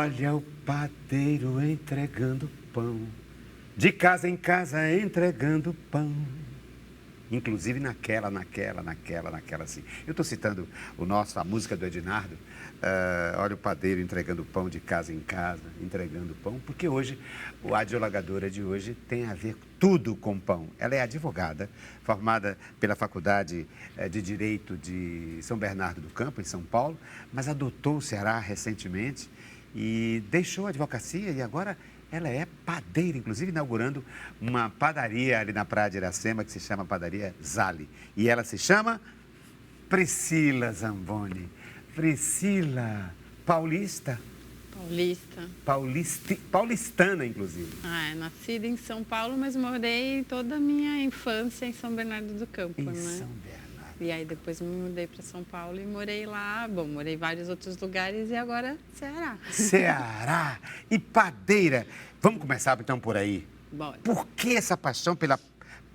Olha o padeiro entregando pão, de casa em casa entregando pão. Inclusive naquela, assim. Eu estou citando a música do Ednardo. Olha o padeiro entregando pão de casa em casa, entregando pão, porque hoje, a adioladora de hoje tem a ver tudo com pão. Ela é advogada, formada pela Faculdade de Direito de São Bernardo do Campo, em São Paulo, mas adotou o Ceará recentemente e deixou a advocacia e agora ela é padeira, inclusive inaugurando uma padaria ali na Praia de Iracema que se chama Padaria Zali. E ela se chama Priscila Zamboni. Priscila, paulista? Paulistana, inclusive. Nascida em São Paulo, mas morei toda a minha infância em São Bernardo do Campo, em né? São Bernardo. E aí depois me mudei para São Paulo e morei lá. Bom, morei em vários outros lugares e agora Ceará. Ceará e padeira. Vamos começar então por aí. Bora. Por que essa paixão pela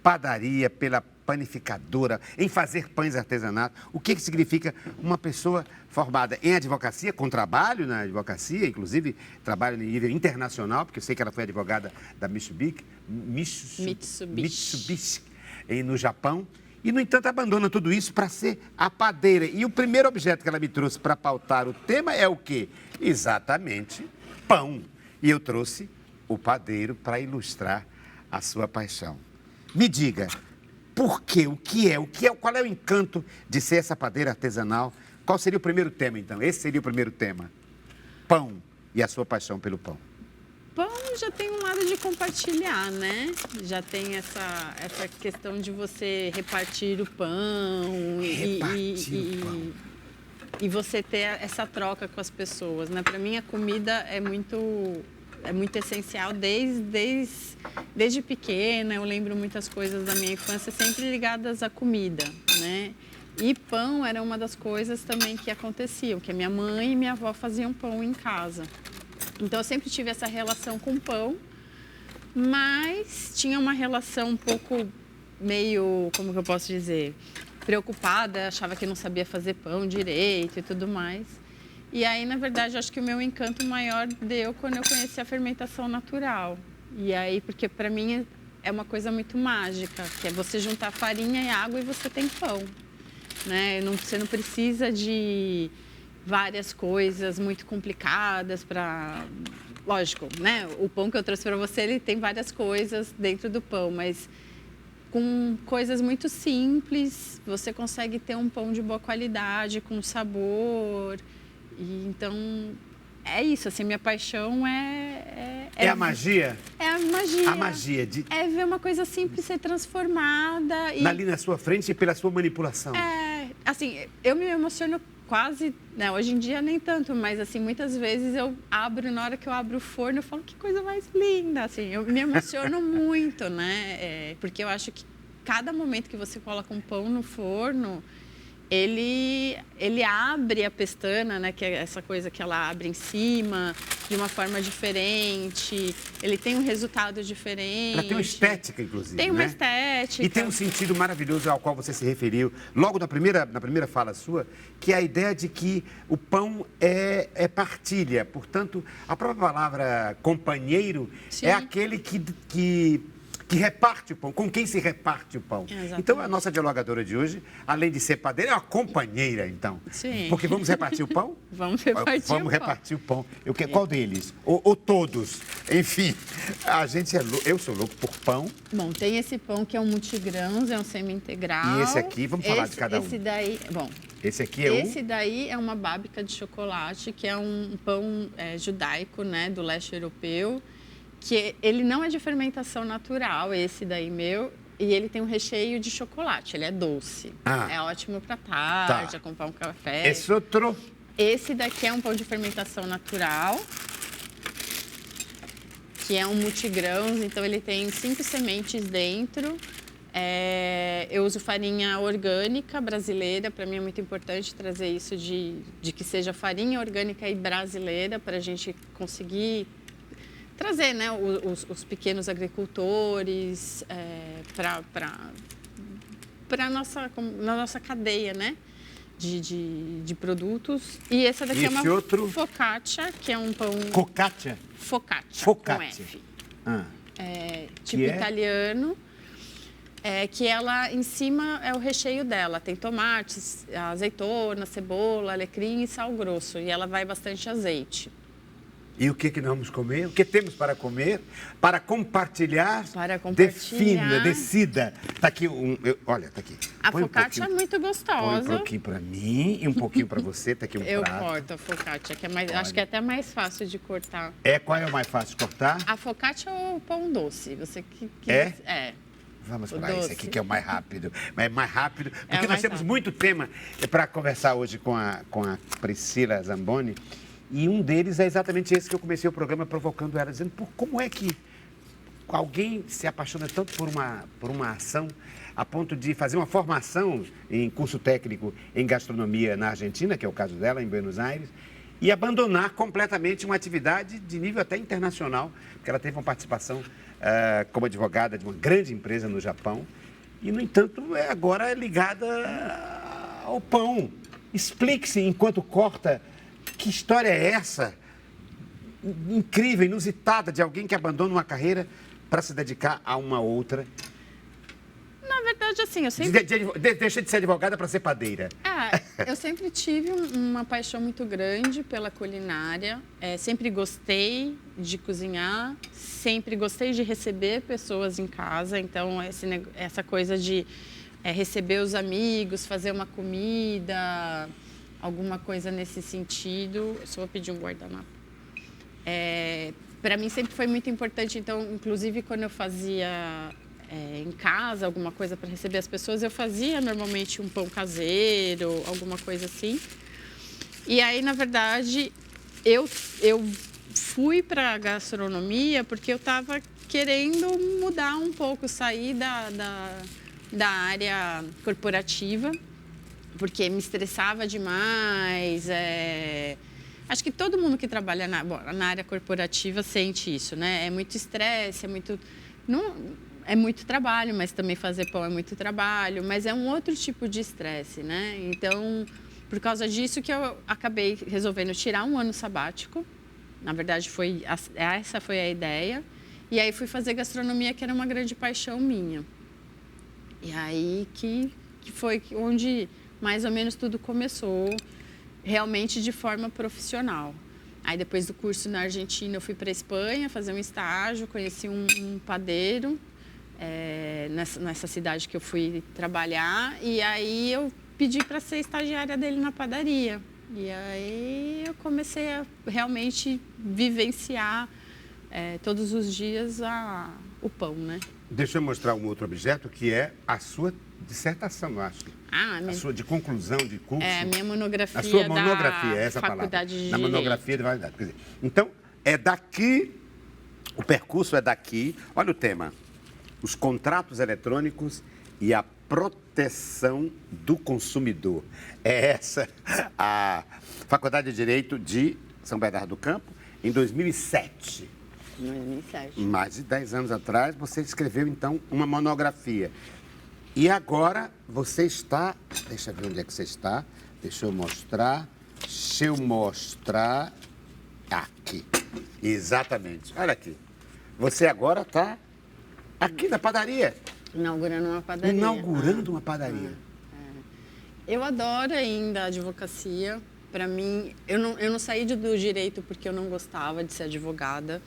padaria, pela panificadora, em fazer pães artesanatos? O que significa uma pessoa formada em advocacia, com trabalho na advocacia, inclusive trabalho em nível internacional, porque eu sei que ela foi advogada da Mitsubishi no Japão. E, no entanto, abandona tudo isso para ser a padeira. E o primeiro objeto que ela me trouxe para pautar o tema é o quê? Exatamente, pão. E eu trouxe o padeiro para ilustrar a sua paixão. Me diga, por quê? Qual é o encanto de ser essa padeira artesanal? Qual seria o primeiro tema, então? Esse seria o primeiro tema. Pão e a sua paixão pelo pão. Pão já tem um lado de compartilhar, né? Já tem essa questão de você repartir o pão e você ter essa troca com as pessoas, né? Para mim a comida é muito essencial desde pequena. Eu lembro muitas coisas da minha infância sempre ligadas à comida, né? E pão era uma das coisas também que aconteciam, que a minha mãe e minha avó faziam pão em casa. Então, eu sempre tive essa relação com pão, mas tinha uma relação um pouco meio, como que eu posso dizer, preocupada, achava que não sabia fazer pão direito e tudo mais. E aí, na verdade, acho que o meu encanto maior deu quando eu conheci a fermentação natural. E aí, porque para mim é uma coisa muito mágica, que é você juntar farinha e água e você tem pão, né? Você não precisa de várias coisas muito complicadas para... Lógico, né? O pão que eu trouxe para você, ele tem várias coisas dentro do pão, mas com coisas muito simples, você consegue ter um pão de boa qualidade, com sabor. E, então, é isso, assim, minha paixão é a magia? É a magia. A magia de... É ver uma coisa simples ser transformada. Ali na sua frente e pela sua manipulação. Assim, eu me emociono quase, né, hoje em dia nem tanto, mas assim, muitas vezes na hora que eu abro o forno, eu falo que coisa mais linda, assim, eu me emociono muito, né, porque eu acho que cada momento que você coloca um pão no forno, ele abre a pestana, né, que é essa coisa que ela abre em cima, de uma forma diferente, ele tem um resultado diferente. Ela tem uma estética, inclusive, tem uma estética. E tem um sentido maravilhoso ao qual você se referiu, logo na primeira fala sua, que é a ideia de que o pão é partilha. Portanto, a própria palavra companheiro Sim. é aquele que reparte o pão, com quem se reparte o pão. Exatamente. Então, a nossa dialogadora de hoje, além de ser padeira, é uma companheira, então. Sim. Porque vamos repartir o pão? Vamos repartir Vamos repartir o pão. Qual deles? Ou todos? Enfim, eu sou louco por pão. Bom, tem esse pão que é um multigrãos, é um semi-integral. E esse aqui, vamos falar de cada um. Esse daí, bom... Esse aqui é Esse daí é uma bábica de chocolate, que é um pão judaico, né, do leste europeu, que ele não é de fermentação natural, esse daí meu, e ele tem um recheio de chocolate, ele é doce. É ótimo para tarde, acompanhar um café. Esse outro? Esse daqui é um pão de fermentação natural, que é um multigrãos, então ele tem 5 sementes dentro. Eu uso farinha orgânica brasileira, para mim é muito importante trazer isso de que seja farinha orgânica e brasileira, para a gente conseguir trazer, né, os pequenos agricultores na nossa cadeia, né? de produtos. E essa daqui E é uma esse outro? focaccia, que é um pão... Focaccia? Focaccia, Focaccia. com F. Ah. Tipo Que é? italiano. Que ela, em cima, é o recheio dela. Tem tomates, azeitona, cebola, alecrim e sal grosso. E ela vai bastante azeite. E o que nós vamos comer? O que temos para comer? Para compartilhar? Para compartilhar. Defina, decida. Está aqui olha, tá aqui. A Põe focaccia é muito Põe um gostosa. pouquinho para mim e um pouquinho para você. Está aqui um Eu prato. corto a focaccia, que é mais, acho que é até mais fácil de cortar. Qual é o mais fácil de cortar? A focaccia ou o pão doce? Você que É? Vamos O para esse doce. aqui que é o mais rápido. Mas é mais rápido, porque mais nós temos rápido. muito tema para conversar hoje com a Priscila Zamboni. E um deles é exatamente esse que eu comecei o programa provocando ela, dizendo como é que alguém se apaixona tanto por uma ação a ponto de fazer uma formação em curso técnico em gastronomia na Argentina, que é o caso dela, em Buenos Aires, e abandonar completamente uma atividade de nível até internacional, porque ela teve uma participação como advogada de uma grande empresa no Japão e, no entanto, agora é ligada ao pão. Explique-se, enquanto corta, que história é essa? Incrível, inusitada, de alguém que abandona uma carreira para se dedicar a uma outra. Na verdade, assim, eu sempre... Deixa de ser advogada para ser padeira. Eu sempre tive uma paixão muito grande pela culinária. Sempre gostei de cozinhar, sempre gostei de receber pessoas em casa. Então, essa coisa de receber os amigos, fazer uma comida, alguma coisa nesse sentido. Eu só vou pedir um guardanapo. Para mim sempre foi muito importante. Então, inclusive, quando eu fazia em casa alguma coisa para receber as pessoas, eu fazia normalmente um pão caseiro, alguma coisa assim. E aí, na verdade, eu fui para a gastronomia porque eu estava querendo mudar um pouco, sair da área corporativa, porque me estressava demais. Acho que todo mundo que trabalha na área corporativa sente isso, né? É muito estresse, é muito trabalho, mas também fazer pão é muito trabalho, mas é um outro tipo de estresse, né? Então, por causa disso que eu acabei resolvendo tirar um ano sabático. Na verdade, essa foi a ideia. E aí fui fazer gastronomia, que era uma grande paixão minha. E aí que foi onde mais ou menos tudo começou, realmente de forma profissional. Aí depois do curso na Argentina eu fui para a Espanha fazer um estágio, conheci um padeiro nessa cidade que eu fui trabalhar, e aí eu pedi para ser estagiária dele na padaria. E aí eu comecei a realmente vivenciar todos os dias o pão, né? Deixa eu mostrar um outro objeto que é a sua dissertação, eu acho. A sua de conclusão de curso. A minha monografia. A sua monografia, essa Faculdade palavra. de Direito. Na monografia de validade. Quer dizer, então, é daqui, o percurso é daqui. Olha o tema: os contratos eletrônicos e a proteção do consumidor. É essa a Faculdade de Direito de São Bernardo do Campo, em 2007. 2007. Mais de 10 anos atrás, você escreveu, então, uma monografia. E agora você está... Deixa eu ver onde é que você está. Deixa eu mostrar. Aqui. Exatamente. Olha aqui. Você agora está aqui na padaria. Inaugurando uma padaria. Inaugurando uma padaria. Eu adoro ainda a advocacia. Para mim, eu não saí do direito porque eu não gostava de ser advogada.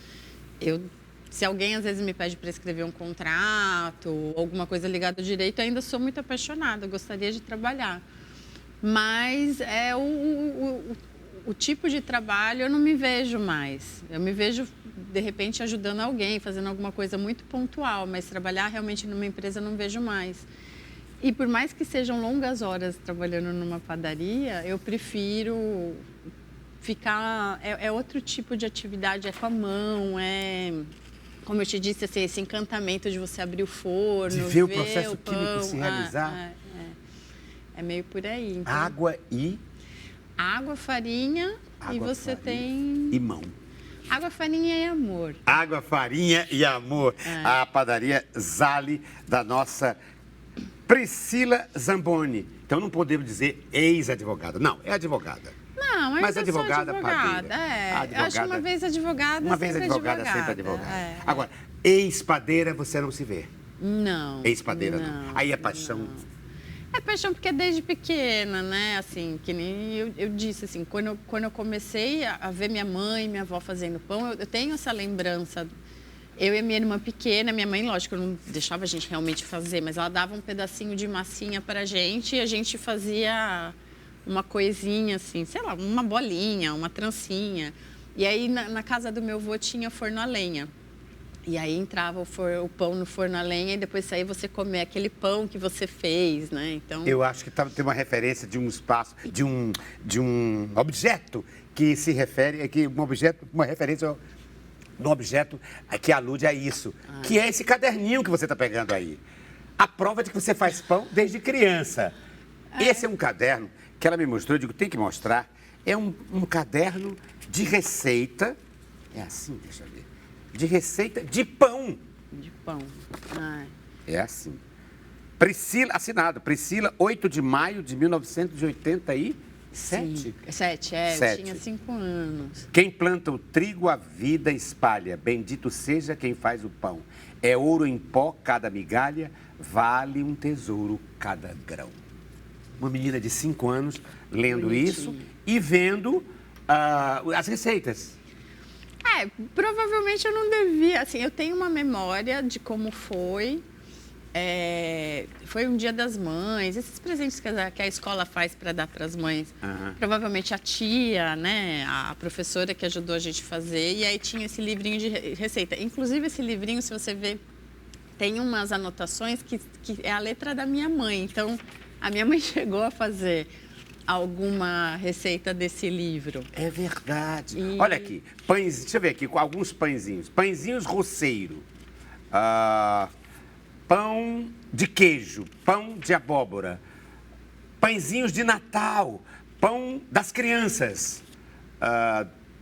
Se alguém às vezes me pede para escrever um contrato, alguma coisa ligada ao direito, eu ainda sou muito apaixonada, gostaria de trabalhar. Mas o tipo de trabalho eu não me vejo mais. Eu me vejo, de repente, ajudando alguém, fazendo alguma coisa muito pontual, mas trabalhar realmente numa empresa eu não vejo mais. E por mais que sejam longas horas trabalhando numa padaria, eu prefiro ficar... É outro tipo de atividade, é com a mão, como eu te disse, assim, esse encantamento de você abrir o forno, de ver o processo químico se realizar. É meio por aí. Então, água, farinha e você tem... E mão. Água, farinha e amor. Água, farinha e amor. A padaria Zale, da nossa Priscila Zamboni. Então não podemos dizer ex-advogada. Não, é advogada. Não, Mas eu sou advogada padeira. É. Advogada, Eu acho que uma vez advogada, uma vez sempre advogada, sempre advogada. É. Agora, ex-padeira você não se vê. Não. Ex-padeira não. Aí é paixão. Não. É paixão porque é desde pequena, né? Assim, que nem eu disse, assim, quando eu comecei a ver minha mãe e minha avó fazendo pão, eu tenho essa lembrança. Eu e a minha irmã pequena, minha mãe, lógico, não deixava a gente realmente fazer, mas ela dava um pedacinho de massinha pra gente e a gente fazia uma coisinha, assim, sei lá, uma bolinha, uma trancinha. E aí, na casa do meu avô tinha forno a lenha. E aí entrava o pão no forno a lenha e depois saía você comer aquele pão que você fez, né? Então... Eu acho que tem uma referência de um espaço, de um objeto que se refere, uma referência no objeto que alude a isso, que é esse caderninho que você está pegando aí. A prova de que você faz pão desde criança. Esse é um caderno que ela me mostrou, eu digo, tem que mostrar. É um caderno de receita, é assim, deixa eu ver, de receita de pão. De pão. Ai. É assim. Priscila, assinado, Priscila, 8 de maio de 1987. Sete, eu tinha 5 anos. Quem planta o trigo, a vida espalha. Bendito seja quem faz o pão. É ouro em pó cada migalha, vale um tesouro cada grão. Uma menina de 5 anos lendo Bonitinho. isso e vendo as receitas. Provavelmente eu não devia, assim, eu tenho uma memória de como foi. Foi um Dia das Mães, esses presentes que a escola faz para dar para as mães. Provavelmente a tia, né, a professora que ajudou a gente a fazer, e aí tinha esse livrinho de receita. Inclusive, esse livrinho, se você ver, tem umas anotações que é a letra da minha mãe. Então, a minha mãe chegou a fazer alguma receita desse livro. É verdade. Olha aqui, pães, deixa eu ver aqui, alguns pãezinhos. Pãezinhos roceiro. Pão de queijo, pão de abóbora, pãezinhos de Natal, pão das crianças,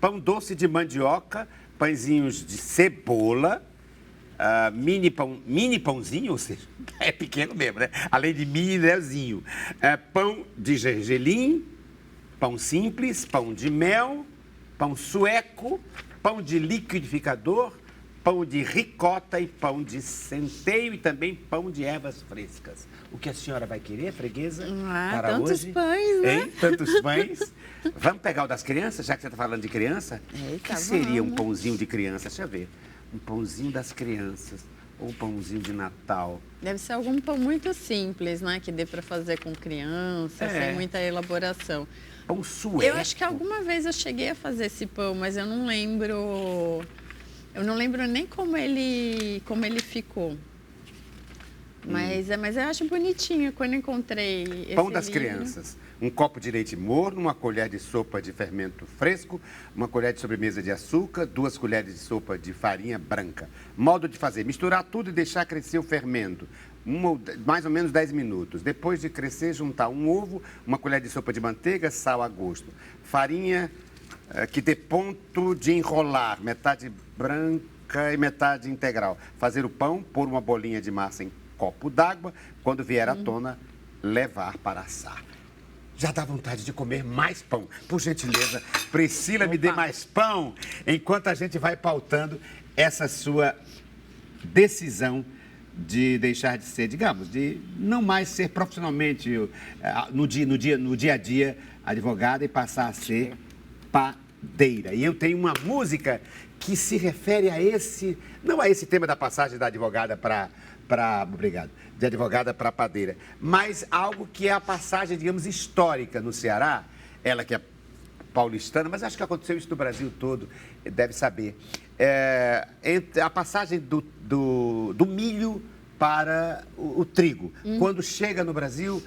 pão doce de mandioca, pãezinhos de cebola, mini pãozinho, ou seja, é pequeno mesmo, né? Além de minizinho, pão de gergelim, pão simples, pão de mel, pão sueco, pão de liquidificador, pão de ricota e pão de centeio e também pão de ervas frescas. O que a senhora vai querer, freguesa, para tantos hoje? Pães, né? Hein? Tantos pães. Vamos pegar o das crianças, já que você está falando de criança? O que seria um pãozinho de criança? Deixa eu ver. Um pãozinho das crianças ou um pãozinho de Natal. Deve ser algum pão muito simples, né? Que dê para fazer com criança, sem muita elaboração. Pão sueco. Eu acho que alguma vez eu cheguei a fazer esse pão, mas eu não lembro... Eu não lembro nem como ele ficou. Mas eu acho bonitinho quando encontrei esse Pão das livro. crianças. Um copo de leite morno, uma colher de sopa de fermento fresco, uma colher de sobremesa de açúcar, 2 colheres de sopa de farinha branca. Modo de fazer: misturar tudo e deixar crescer o fermento. Mais ou menos 10 minutos. Depois de crescer, juntar um ovo, uma colher de sopa de manteiga, sal a gosto. Farinha que dê ponto de enrolar, metade branca e metade integral. Fazer o pão, pôr uma bolinha de massa em copo d'água, quando vier à tona, levar para assar. Já dá vontade de comer mais pão. Por gentileza, Priscila, me dê mais pão, enquanto a gente vai pautando essa sua decisão de deixar de ser, digamos, de não mais ser profissionalmente, no dia a dia, advogada e passar a ser padeira. E eu tenho uma música que se refere a esse, não a esse tema da passagem da advogada obrigado, de advogada para padeira, mas algo que é a passagem, digamos, histórica no Ceará, ela que é paulistana, mas acho que aconteceu isso no Brasil todo, deve saber. A passagem do milho para o trigo. Quando chegam no Brasil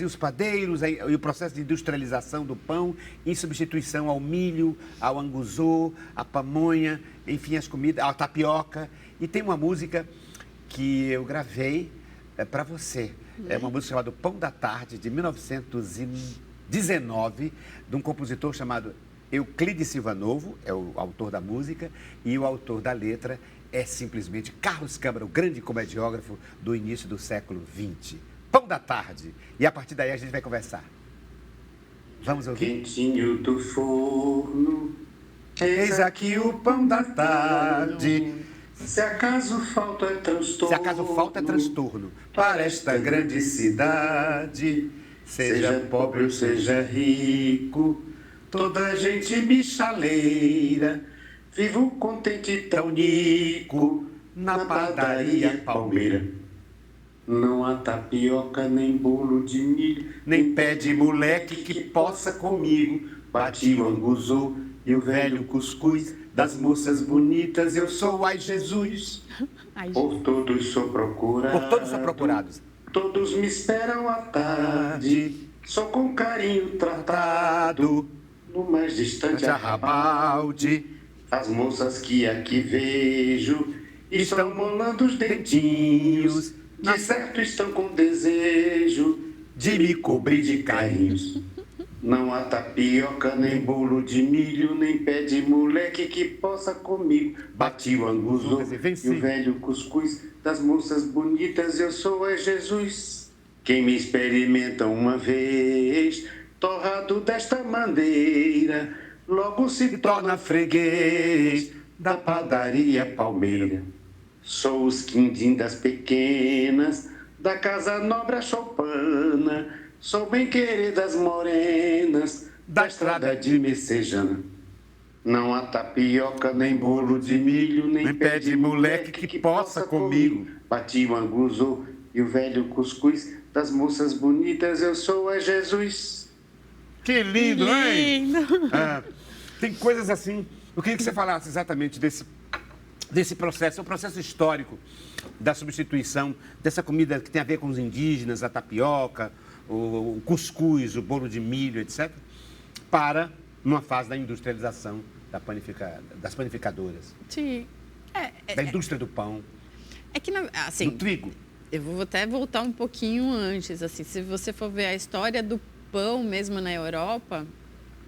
os padeiros e o processo de industrialização do pão em substituição ao milho, ao anguzô, à pamonha, enfim, as comidas, à tapioca. E tem uma música que eu gravei para você. É uma música chamada Pão da Tarde, de 1919, de um compositor chamado Euclides Silva Novo, é o autor da música, e o autor da letra é simplesmente Carlos Câmara, o grande comediógrafo do início do século XX. Pão da tarde. E a partir daí a gente vai conversar. Vamos ouvir? Quentinho do forno, Eis aqui o pão da tarde. se acaso falta é transtorno. Se acaso falta transtorno para esta grande cidade, seja pobre ou seja rico, toda gente me chaleira, Vivo contente tão nico na padaria Palmeira. Não há tapioca, nem bolo de milho, Nem pé de moleque que possa comigo. Bati o anguzu e o velho cuscuz das moças bonitas. Eu sou, ai Jesus. Ai, Por todos sou procurado. Por todos são procurados. Todos me esperam à tarde. Sou com carinho tratado. No mais distante De arrabalde. As moças que aqui vejo estão molando os dentinhos. De certo estão com desejo De me cobrir de carinhos. Não há tapioca, nem bolo de milho, nem pé de moleque que possa comigo. Bati o anguzu Quer dizer, venci. e o velho cuscuz das moças bonitas, eu sou é Jesus. Quem me experimenta uma vez, torrado desta maneira, logo se torna freguês da padaria Palmeira. Sou os quindim das pequenas, da casa nobre a choupana. Sou bem querer das morenas, da estrada de Messejana. Não há tapioca, nem bolo de milho, nem pé de moleque que possa comigo. Bati o anguzu e o velho cuscuz das moças bonitas, eu sou é Jesus. Que lindo, hein? lindo. Ah, tem coisas assim. Eu queria que você falasse exatamente desse processo, é um processo histórico da substituição dessa comida que tem a ver com os indígenas, a tapioca, o cuscuz, o bolo de milho, etc., para uma fase da industrialização das panificadoras, Sim. da indústria do pão, É que, assim, do trigo. eu vou até voltar um pouquinho antes, assim, se você for ver a história do pão mesmo na Europa,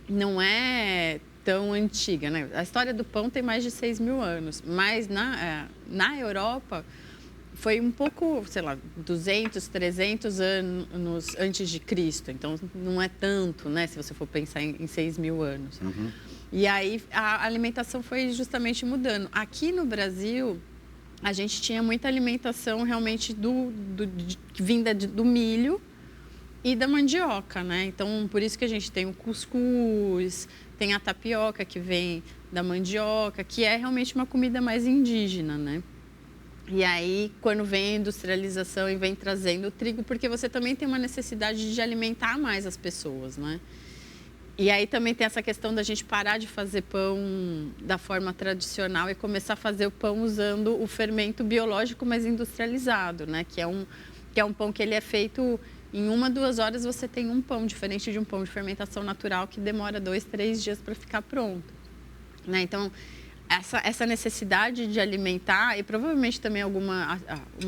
não é tão antiga, né? A história do pão tem mais de 6.000 anos, mas na Europa foi um pouco, sei lá, 200, 300 anos antes de Cristo, então não é tanto, né, se você for pensar em 6.000 anos. Uhum. E aí a alimentação foi justamente mudando. Aqui no Brasil, a gente tinha muita alimentação realmente vinda do milho e da mandioca, né? Então, por isso que a gente tem o cuscuz, tem a tapioca que vem da mandioca, que é realmente uma comida mais indígena, né? E aí, quando vem a industrialização e vem trazendo o trigo, porque você também tem uma necessidade de alimentar mais as pessoas, né? E aí também tem essa questão da gente parar de fazer pão da forma tradicional e começar a fazer o pão usando o fermento biológico, mas industrializado, né? Que é um pão que ele é feito em 1, 2 horas você tem um pão, diferente de um pão de fermentação natural que demora 2, 3 dias para ficar pronto, né? Então, essa necessidade de alimentar e provavelmente também uma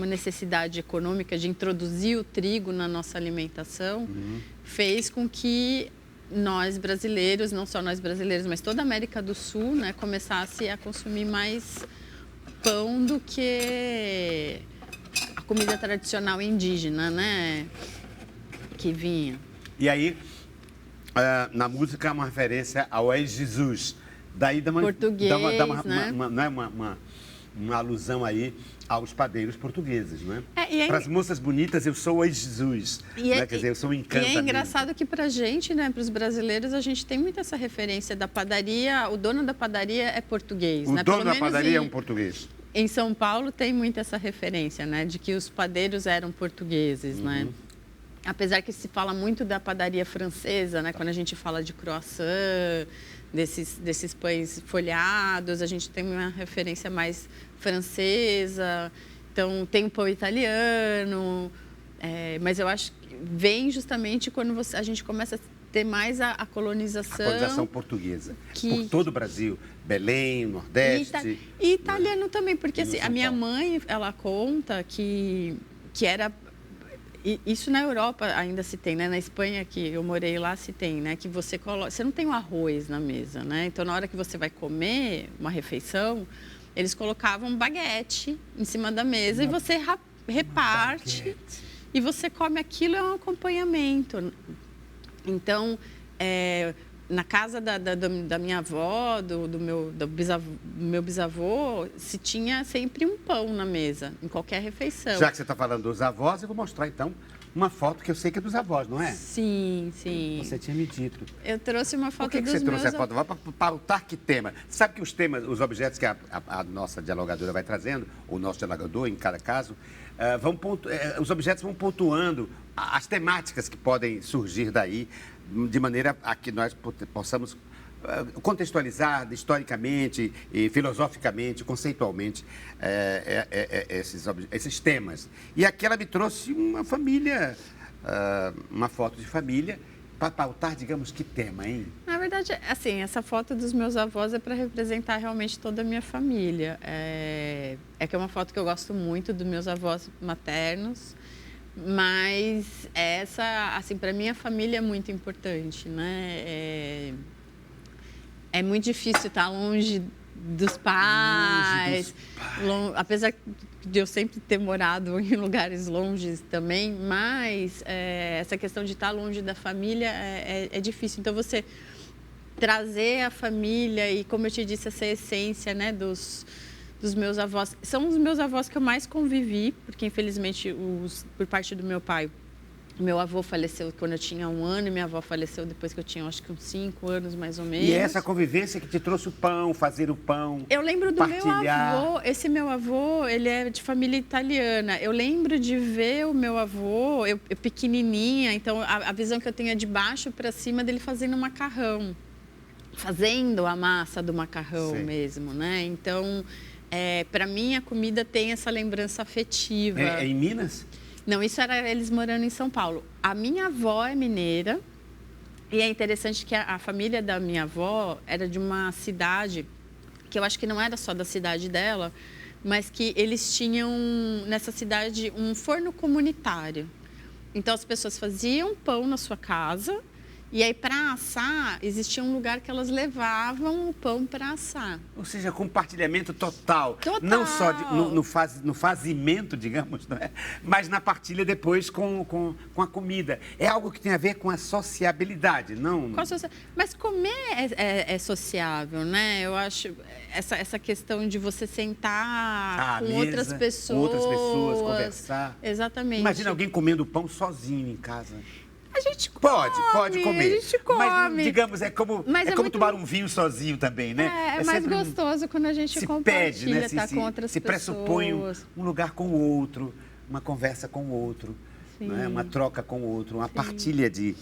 necessidade econômica de introduzir o trigo na nossa alimentação fez com que nós brasileiros, não só nós brasileiros, mas toda a América do Sul, né, começasse a consumir mais pão do que a comida tradicional indígena, né, que vinha. E aí, na música, é uma referência ao ex-Jesus. Daí dá uma, Português, né? não é uma alusão aí aos padeiros portugueses, não é? Para as moças bonitas, eu sou o ex-Jesus. Né? Quer dizer, eu sou um encantamento. E é engraçado que para a gente, né, para os brasileiros, a gente tem muito essa referência da padaria. O dono da padaria é português, O né? dono da padaria é um português. Em São Paulo tem muito essa referência, né, de que os padeiros eram portugueses, né? Apesar que se fala muito da padaria francesa, né? Quando a gente fala de croissant, desses pães folhados, a gente tem uma referência mais francesa. Então, tem o pão italiano, mas eu acho que vem justamente quando a gente começa a ter mais a colonização. A colonização portuguesa. Por todo o Brasil. Belém, Nordeste. E italiano também, porque assim, a minha Paulo. mãe, ela conta que era... Isso na Europa ainda se tem, né? Na Espanha, que eu morei lá, se tem, né? Que você não tem o arroz na mesa, né? Então, na hora que você vai comer uma refeição, eles colocavam baguete em cima da mesa e você reparte e você come aquilo, é um acompanhamento. Então, na casa da minha avó, do meu bisavô, se tinha sempre um pão na mesa, em qualquer refeição. Já que você está falando dos avós, eu vou mostrar então uma foto que eu sei que é dos avós, não é? Sim, sim. Você tinha me dito. Eu trouxe uma foto Por que dos você meus trouxe a foto? Vamos pautar que tema? Sabe que os temas, os objetos que a nossa dialogadora vai trazendo, o nosso dialogador em cada caso, os objetos vão pontuando as temáticas que podem surgir daí, de maneira a que nós possamos contextualizar historicamente, e filosoficamente, conceitualmente esses temas. E aqui ela me trouxe uma família, uma foto de família, para pautar, digamos, que tema, hein? Na verdade, assim, essa foto dos meus avós é para representar realmente toda a minha família. É que é uma foto que eu gosto muito dos meus avós maternos, mas essa, assim, para minha família é muito importante, né? É muito difícil estar longe dos pais, apesar de eu sempre ter morado em lugares longes também, mas essa questão de estar longe da família é difícil. Então, você trazer a família e, como eu te disse, essa essência, né, dos meus avós. São os meus avós que eu mais convivi, porque, infelizmente, por parte do meu pai, meu avô faleceu quando eu tinha 1 ano e minha avó faleceu depois que eu tinha, acho que uns 5 anos, mais ou menos. E essa convivência que te trouxe o pão, fazer o pão, eu lembro do partilhar. meu avô, esse meu avô, ele é de família italiana. Eu lembro de ver o meu avô, eu pequenininha, então a visão que eu tenho é de baixo para cima dele fazendo macarrão. Fazendo a massa do macarrão mesmo, né? Então, para mim, a comida tem essa lembrança afetiva. É em Minas? Não, isso era eles morando em São Paulo. A minha avó é mineira e é interessante que a família da minha avó era de uma cidade que eu acho que não era só da cidade dela, mas que eles tinham nessa cidade um forno comunitário. Então as pessoas faziam pão na sua casa e aí para assar existia um lugar que elas levavam o pão para assar. Ou seja, compartilhamento total. Não só no fazimento, digamos, não é? Mas na partilha depois com a comida. É algo que tem a ver com a sociabilidade, não? Mas comer é sociável, né? Eu acho essa questão de você sentar com outras pessoas, conversar. Exatamente. Imagina alguém comendo pão sozinho em casa. A gente come, pode comer. A gente come. Mas, digamos, é como muito... tomar um vinho sozinho também, né? É mais gostoso quando a gente compartilha, né? Com outras pessoas. Se pressupõe um lugar com o outro, uma conversa com o outro, né? Uma troca com o outro, uma partilha de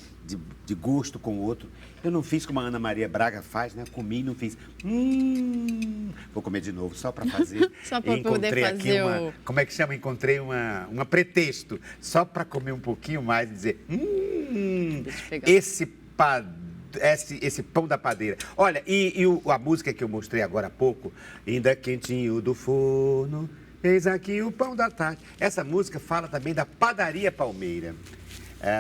gosto com o outro. Eu não fiz como a Ana Maria Braga faz, né? Comi e não fiz. Vou comer de novo, só para fazer. Só para poder fazer como é que chama? Encontrei uma pretexto, só para comer um pouquinho mais e dizer... Deixa eu pegar. Esse pão da padeira. Olha, a música que eu mostrei agora há pouco, ainda quentinho do forno, eis aqui o pão da tarde. Essa música fala também da Padaria Palmeira.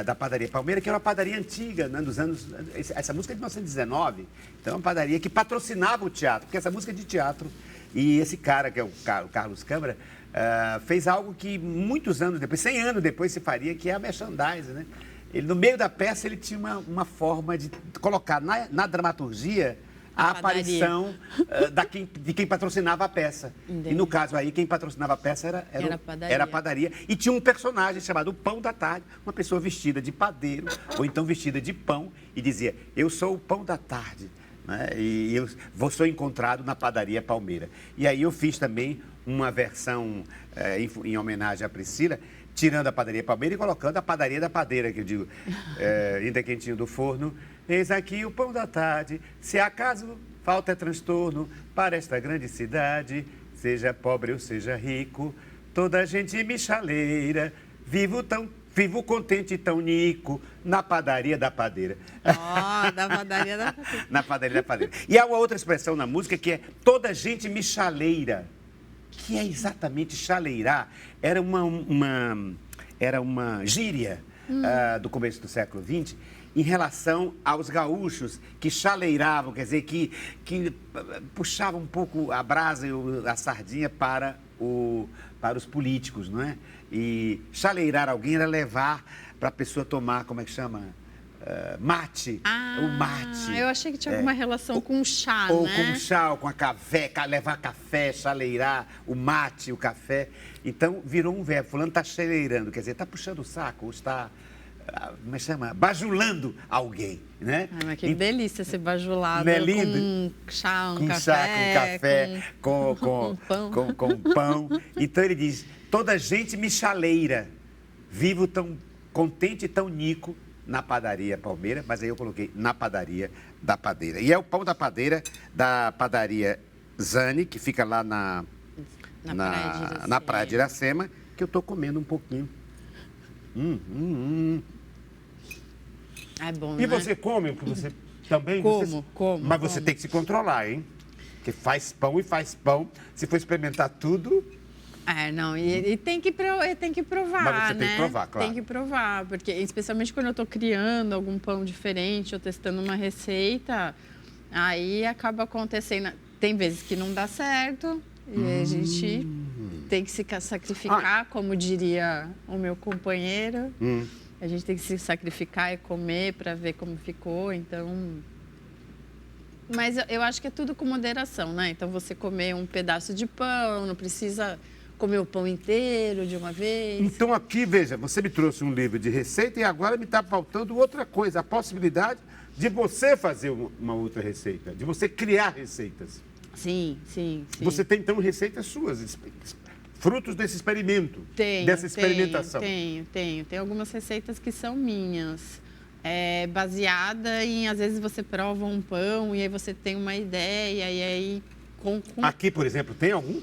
Da Padaria Palmeira, que era uma padaria antiga, né, dos anos... Essa música é de 1919, então é uma padaria que patrocinava o teatro, porque essa música é de teatro. E esse cara, que é o Carlos Câmara, fez algo que muitos anos depois, 100 anos depois, se faria, que é a merchandise, né? Ele, no meio da peça, ele tinha uma forma de colocar na dramaturgia a aparição de quem patrocinava a peça. Entendi. E no caso aí, quem patrocinava a peça era a padaria. E tinha um personagem chamado Pão da Tarde, uma pessoa vestida de padeiro, ou então vestida de pão, e dizia, eu sou o Pão da Tarde, né? E eu sou encontrado na Padaria Palmeira. E aí eu fiz também uma versão em homenagem à Priscila, tirando a Padaria Palmeira e colocando a Padaria da Padeira, que eu digo, ainda quentinho do forno, eis aqui o pão da tarde, se acaso falta transtorno para esta grande cidade, seja pobre ou seja rico, toda gente me chaleira, vivo contente e tão nico, na Padaria da Padeira. Da Padaria da Padeira. Na Padaria da Padeira. E há uma outra expressão na música que é toda gente me chaleira, que é exatamente chaleirar. Era uma gíria do começo do século XX em relação aos gaúchos que chaleiravam, quer dizer, que puxavam um pouco a brasa e a sardinha para os políticos, não é? E chaleirar alguém era levar para a pessoa tomar, como é que chama? Mate, o mate. Eu achei que tinha alguma relação com o chá, ou né? com o chá, ou com a café, levar café, chaleirar, o mate, o café. Então, virou um verbo. Fulano está chaleirando, quer dizer, está puxando o saco, ou está, como é que chama? Bajulando alguém, né? Mas que delícia ser bajulado Não é lindo? com chá, Com café, com pão. com pão. Então, ele diz, toda gente me chaleira, vivo tão contente e tão nico na padaria Palmeira, mas aí eu coloquei na padaria da padeira. E é o pão da padeira da padaria Zane, que fica lá na Praia de Iracema, que eu estou comendo um pouquinho. É bom, E né? você come? Você também? Como. Mas você tem que se controlar, hein? Porque faz pão e faz pão. Se for experimentar tudo... Não, e tem que provar, Mas você né? tem que provar, claro. Tem que provar, porque especialmente quando eu estou criando algum pão diferente ou testando uma receita, aí acaba acontecendo. Tem vezes que não dá certo e aí a gente tem que se sacrificar, como diria o meu companheiro. A gente tem que se sacrificar e comer para ver como ficou, então... Mas eu acho que é tudo com moderação, né? Então, você comer um pedaço de pão, não precisa comer o pão inteiro de uma vez. Então aqui, veja, você me trouxe um livro de receita e agora me está faltando outra coisa, a possibilidade de você fazer uma outra receita, de você criar receitas. Sim. Você tem, então, receitas suas, frutos desse experimento, dessa experimentação. Tenho. Tem algumas receitas que são minhas. Baseada em, às vezes, você prova um pão e aí você tem uma ideia e aí... Aqui, por exemplo, tem algum?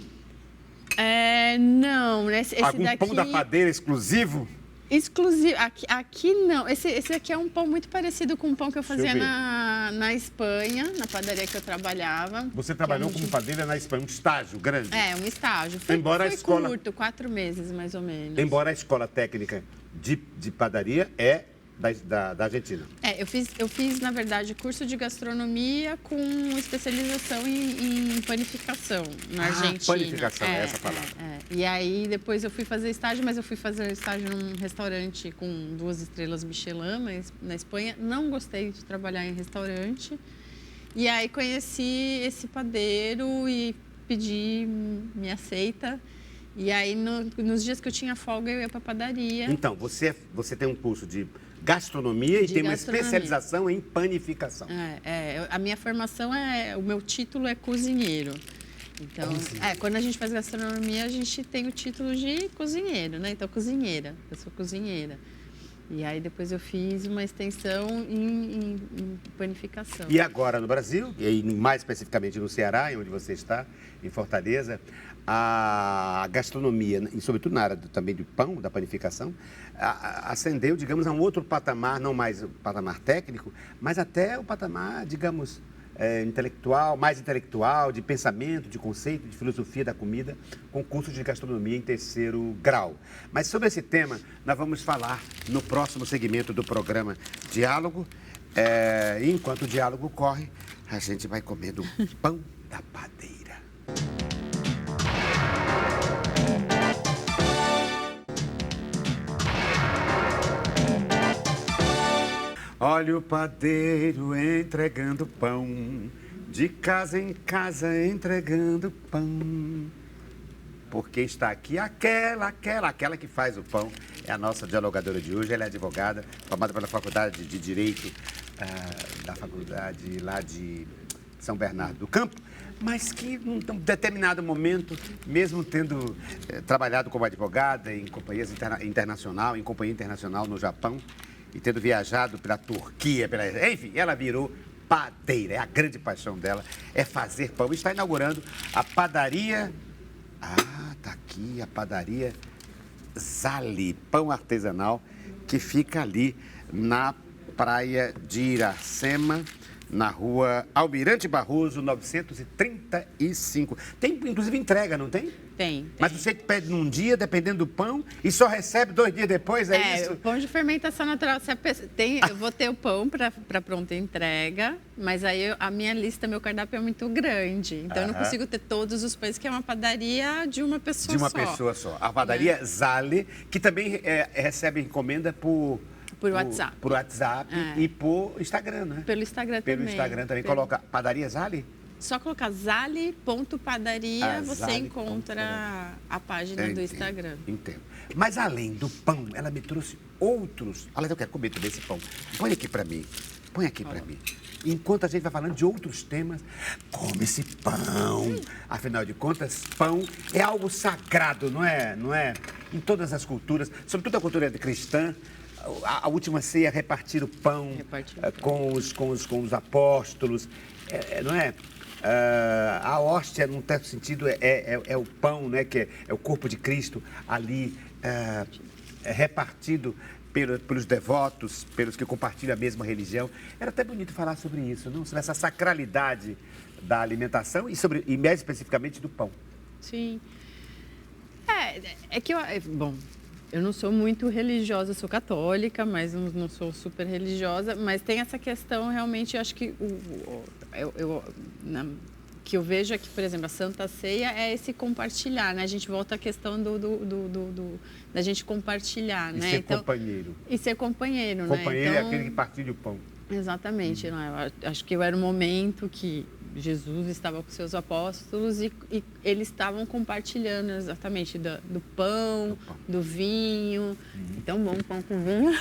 Não, esse algum daqui... pão da padeira exclusivo? Exclusivo. Aqui não. Esse aqui é um pão muito parecido com um pão que eu fazia na Espanha, na padaria que eu trabalhava. Você trabalhou como padeira na Espanha, um estágio grande? Um estágio. Foi curto, 4 meses mais ou menos. Embora a escola técnica de padaria é da Argentina. Eu fiz, na verdade, curso de gastronomia com especialização em panificação na Argentina. Panificação, é essa a palavra. E aí, depois eu fui fazer estágio, mas eu fui fazer estágio num restaurante com 2 estrelas Michelin, na Espanha. Não gostei de trabalhar em restaurante. E aí, conheci esse padeiro e pedi, me aceita. E aí, nos dias que eu tinha folga, eu ia para a padaria. Então, você tem um curso de gastronomia e tem uma especialização em panificação. A minha formação o meu título é cozinheiro. Então, quando a gente faz gastronomia, a gente tem o título de cozinheiro, né? Então, cozinheira, eu sou cozinheira. E aí, depois eu fiz uma extensão em panificação. E agora no Brasil, e aí mais especificamente no Ceará, onde você está, em Fortaleza, a gastronomia, e sobretudo na área também do pão, da panificação, ascendeu, digamos, a um outro patamar, não mais o patamar técnico, mas até o patamar, digamos, mais intelectual, de pensamento, de conceito, de filosofia da comida, com curso de gastronomia em 3º grau. Mas sobre esse tema, nós vamos falar no próximo segmento do programa Diálogo. E enquanto o diálogo corre, a gente vai comendo pão da padeira. Olha o padeiro entregando pão, de casa em casa entregando pão. Porque está aqui aquela que faz o pão. É a nossa dialogadora de hoje, ela é advogada, formada pela Faculdade de Direito, da faculdade lá de São Bernardo do Campo, mas que num determinado momento, mesmo tendo trabalhado como advogada em companhia internacional no Japão, e tendo viajado pela Turquia, enfim, ela virou padeira. É a grande paixão dela, é fazer pão. E está inaugurando a padaria... tá aqui a padaria Zali, pão artesanal, que fica ali na Praia de Iracema, na rua Almirante Barroso, 935. Tem, inclusive, entrega, não tem? Tem. Mas você pede num dia, dependendo do pão, e só recebe 2 dias depois, é isso? O pão de fermentação natural. Eu vou ter o pão para pronta entrega, mas aí a minha lista, meu cardápio é muito grande. Então eu não consigo ter todos os pães, que é uma padaria de uma pessoa só. De uma pessoa só. A padaria Zale, que também recebe encomenda por WhatsApp. Por WhatsApp e por Instagram, né? Pelo Instagram também. Pelo Instagram também. Coloca padaria Zale? Só colocar zale.padaria, você Zale. encontra a página do Instagram. Entendo. Mas além do pão, ela me trouxe outros... Aliás, eu quero comer também esse pão. Põe aqui para mim. Põe aqui para mim. Enquanto a gente vai falando de outros temas, come esse pão. Afinal de contas, pão é algo sagrado, não é? Não é? Em todas as culturas, sobretudo a cultura cristã, a última ceia, repartir o pão, com os apóstolos, não é? A hóstia, num certo sentido, é o pão, né? Que é o corpo de Cristo ali repartido pelos devotos, pelos que compartilham a mesma religião. Era até bonito falar sobre isso, não? Sobre essa sacralidade da alimentação e mais especificamente do pão. Sim. É que eu não sou muito religiosa, sou católica, mas não sou super religiosa, mas tem essa questão realmente, eu acho que que eu vejo aqui, por exemplo, a Santa Ceia é esse compartilhar, né? A gente volta à questão da gente compartilhar, e né? ser companheiro. E ser companheiro, né? Companheiro é aquele que partilha o pão. Exatamente. Né? Eu acho que era o momento que Jesus estava com seus apóstolos e eles estavam compartilhando exatamente do pão, do vinho. Então, bom, pão com vinho.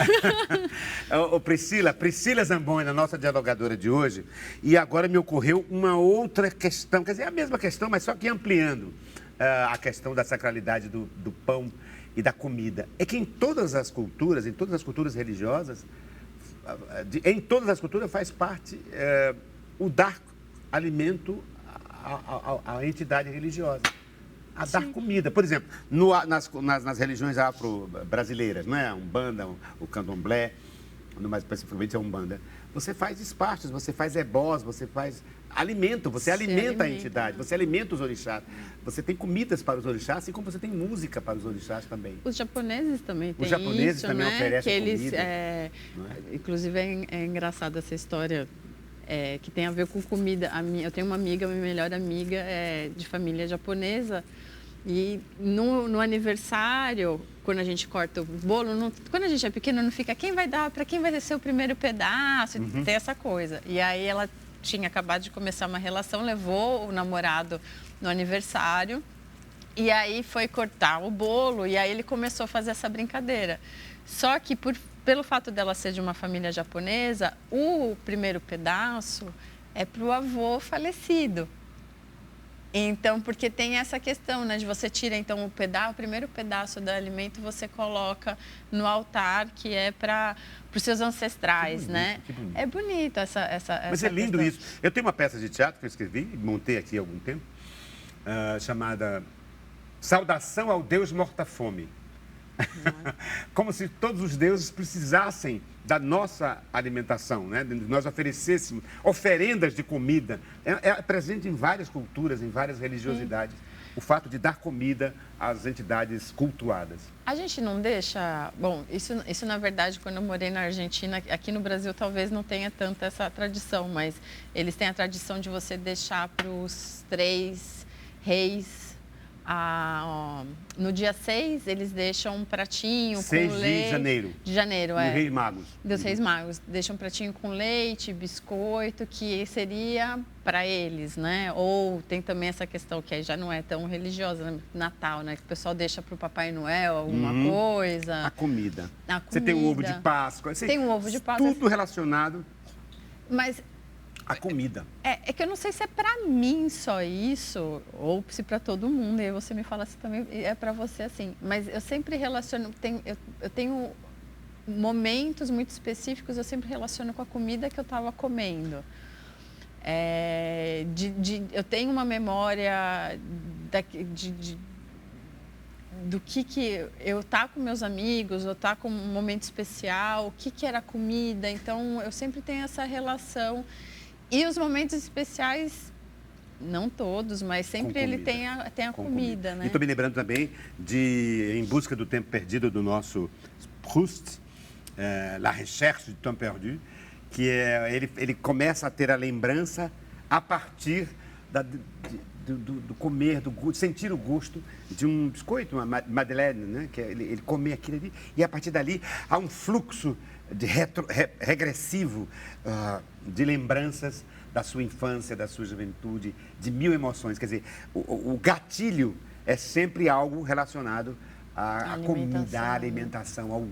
Priscila Zamboni, a nossa dialogadora de hoje, e agora me ocorreu uma outra questão, quer dizer, a mesma questão, mas só que ampliando a questão da sacralidade do pão e da comida. É que em todas as culturas religiosas, em todas as culturas faz parte o dar alimento à entidade religiosa, a dar comida. Por exemplo, nas religiões afro-brasileiras, não é? A Umbanda, o Candomblé, mais especificamente a Umbanda, você faz despachos, você faz ebós, você faz alimento, você alimenta a entidade, você alimenta os orixás. Você tem comidas para os orixás, assim como você tem música para os orixás também. Os japoneses também têm isso, Os japoneses também oferecem comida. Inclusive é engraçado essa história que tem a ver com comida. Eu tenho uma amiga, minha melhor amiga, de família japonesa, e no aniversário, quando a gente corta o bolo, quando a gente é pequeno, não fica para quem vai ser o primeiro pedaço, tem essa coisa. E aí ela tinha acabado de começar uma relação, levou o namorado no aniversário, e aí foi cortar o bolo, e aí ele começou a fazer essa brincadeira. Só que pelo fato dela ser de uma família japonesa, o primeiro pedaço é para o avô falecido. Então, porque tem essa questão, né, de você tira então o primeiro pedaço do alimento, você coloca no altar, que é para os seus ancestrais, bonito, né? É bonito essa Mas é lindo questão. isso. Eu tenho uma peça de teatro que eu escrevi, montei aqui há algum tempo, chamada Saudação ao Deus Morta-Fome. Como se todos os deuses precisassem da nossa alimentação, né? Nós oferecêssemos oferendas de comida. É presente em várias culturas, em várias religiosidades, o fato de dar comida às entidades cultuadas. A gente não deixa... Bom, isso na verdade, quando eu morei na Argentina, aqui no Brasil talvez não tenha tanta essa tradição, mas eles têm a tradição de você deixar para os 3 reis... no dia 6, eles deixam um pratinho com leite... 6 de janeiro. De janeiro, Dos Reis Magos. Dos Reis Magos. Deixam um pratinho com leite, biscoito, que seria para eles, né? Ou tem também essa questão que aí já não é tão religiosa, né? Natal, né? Que o pessoal deixa para o Papai Noel alguma coisa. A comida. Você tem o ovo de Páscoa. Tem o ovo de Páscoa. Tudo relacionado... Mas... A comida. É que eu não sei se é para mim só isso, ou se para todo mundo, e aí você me fala se também é para você assim. Mas eu sempre relaciono, eu tenho momentos muito específicos, eu sempre relaciono com a comida que eu estava comendo. Eu tenho uma memória do que eu tá com meus amigos, ou tá com um momento especial, o que era a comida. Então, eu sempre tenho essa relação. E os momentos especiais, não todos, mas sempre ele tem a comida, né? E estou me lembrando também de Em Busca do Tempo Perdido, do nosso Proust, La Recherche du Temps Perdu, que ele começa a ter a lembrança a partir do comer, sentir o gosto de um biscoito, uma madeleine, né? Que ele comer aquilo ali, e a partir dali há um fluxo regressivo de lembranças da sua infância, da sua juventude, de mil emoções. Quer dizer, o gatilho é sempre algo relacionado à comida, à alimentação, ao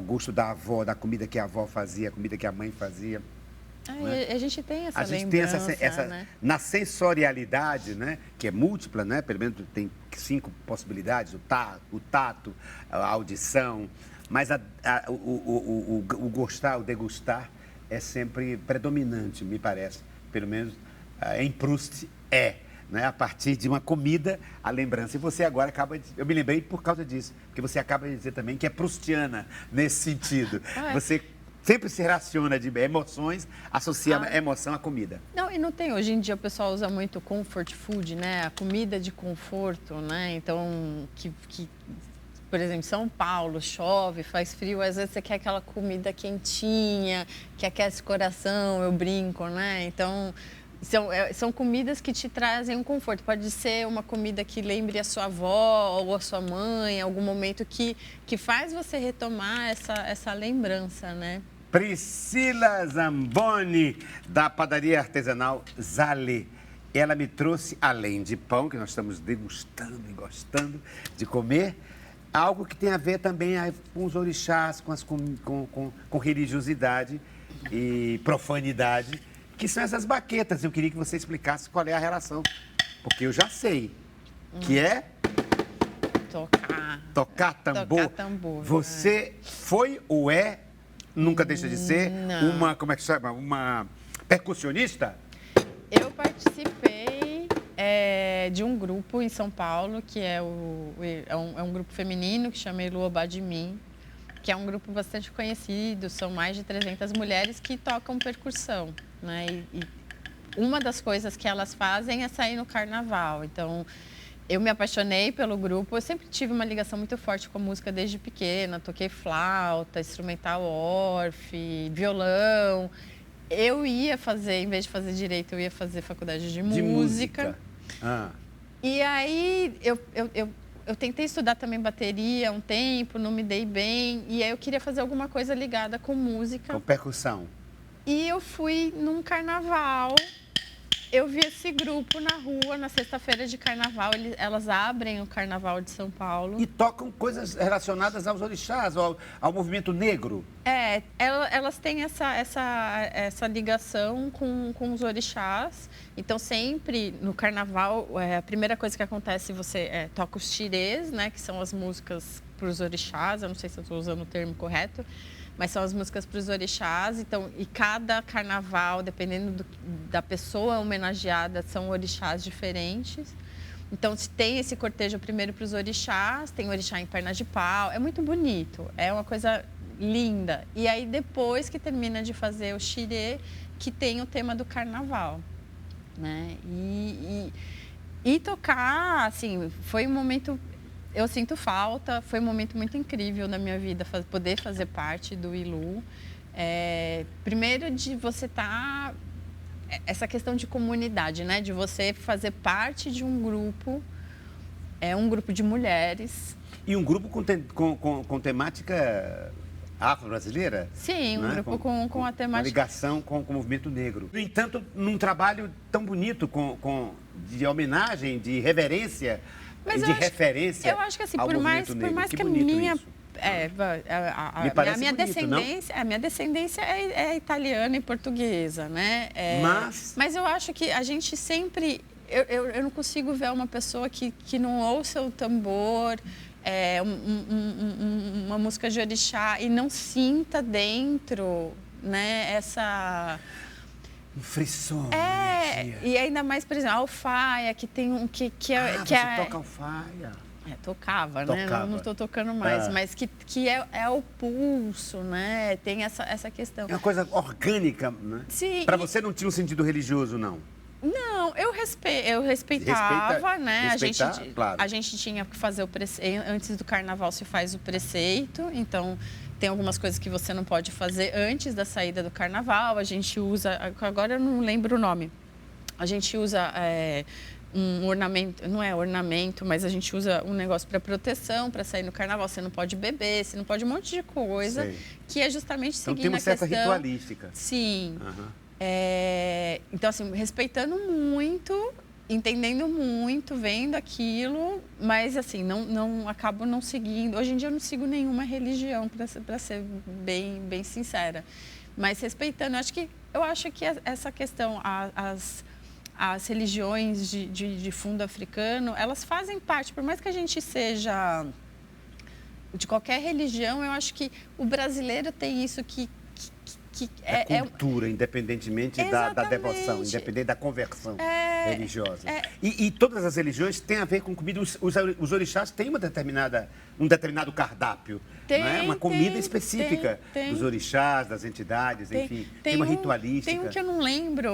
gosto da avó, da comida que a avó fazia, a comida que a mãe fazia. Né? A gente tem essa lembrança, tem essa né? Na sensorialidade, né, que é múltipla, né, pelo menos tem 5 possibilidades, o tato, a audição, mas o gostar, o degustar é sempre predominante, me parece, pelo menos em Proust né, a partir de uma comida, a lembrança. E você agora eu me lembrei por causa disso, porque você acaba de dizer também que é proustiana nesse sentido. Você sempre se relaciona de emoções, associa a emoção à comida. Não, e não tem. Hoje em dia o pessoal usa muito comfort food, né? A comida de conforto, né? Então, por exemplo, em São Paulo, chove, faz frio, às vezes você quer aquela comida quentinha, que aquece o coração, eu brinco, né? Então, são comidas que te trazem um conforto. Pode ser uma comida que lembre a sua avó ou a sua mãe, algum momento que faz você retomar essa lembrança, né? Priscila Zamboni, da padaria artesanal Zale. Ela me trouxe, além de pão, que nós estamos degustando e gostando de comer, algo que tem a ver também com os orixás, com religiosidade e profanidade, que são essas baquetas. Eu queria que você explicasse qual é a relação, porque eu já sei, que é... Tocar tambor. Tocar tambor. Você foi ou nunca deixa de ser, uma, como é que chama? Uma percussionista? Eu participei de um grupo em São Paulo, que é um grupo feminino que chama Iluobá de Mim, que é um grupo bastante conhecido, são mais de 300 mulheres que tocam percussão, né? E uma das coisas que elas fazem é sair no carnaval. Então, eu me apaixonei pelo grupo, eu sempre tive uma ligação muito forte com a música desde pequena, toquei flauta, instrumental orfe, violão. Eu ia fazer, em vez de fazer direito, eu ia fazer faculdade de música. E aí eu tentei estudar também bateria um tempo, não me dei bem, e aí eu queria fazer alguma coisa ligada com música. Com percussão. E eu fui num carnaval. Eu vi esse grupo na rua, na sexta-feira de carnaval. Elas abrem o Carnaval de São Paulo. E tocam coisas relacionadas aos orixás, ao movimento negro. Elas têm essa ligação com os orixás. Então, sempre no carnaval, a primeira coisa que acontece, você toca os xirês, né? Que são as músicas para os orixás. Eu não sei se eu estou usando o termo correto, mas são as músicas para os orixás. Então, e cada carnaval, dependendo da pessoa homenageada, são orixás diferentes. Então, se tem esse cortejo primeiro para os orixás, tem orixá em perna de pau, é muito bonito, é uma coisa linda. E aí, depois que termina de fazer o xirê, que tem o tema do carnaval, né? E tocar, assim, foi um momento... Eu sinto falta, foi um momento muito incrível na minha vida poder fazer parte do ILU. Primeiro de você estar... Essa questão de comunidade, né? De você fazer parte de um grupo de mulheres. E um grupo com temática afro-brasileira? Sim, um grupo com a temática... Uma ligação com o movimento negro. No entanto, num trabalho tão bonito, de homenagem, de reverência... Mas de referência. Eu acho que assim, por mais que a minha a minha descendência é italiana e portuguesa, né? Mas eu acho que a gente sempre... Eu não consigo ver uma pessoa que não ouça o tambor, uma música de orixá e não sinta dentro, né, essa... Um frisson. E ainda mais, por exemplo, a alfaia, que tem um... você toca alfaia. Tocava, né? Não estou tocando mais, mas que é o pulso, né? Tem essa questão. É uma coisa orgânica, né? Sim. Para você não tinha um sentido religioso, não? Não, eu respeitava, né? Claro. A gente tinha que fazer o preceito. Antes do carnaval se faz o preceito, então tem algumas coisas que você não pode fazer antes da saída do carnaval. A gente usa, agora eu não lembro o nome, a gente usa um ornamento, não é ornamento, mas a gente usa um negócio para proteção, para sair no carnaval. Você não pode beber, você não pode um monte de coisa, Sei. Que é justamente então, seguindo tem uma a certa questão... ritualística. Sim. Uhum. Então, assim, respeitando muito, entendendo muito, vendo aquilo, mas, assim, não acabo não seguindo. Hoje em dia eu não sigo nenhuma religião, para ser bem sincera. Mas respeitando, eu acho que essa questão, as religiões de fundo africano, elas fazem parte, por mais que a gente seja de qualquer religião, eu acho que o brasileiro tem isso que é cultura, independentemente da devoção, independente da conversão religiosa. E todas as religiões têm a ver com comida. Os orixás têm um determinado cardápio, não é? Uma comida específica dos orixás, das entidades, enfim. Tem uma ritualística. Tem um que eu não lembro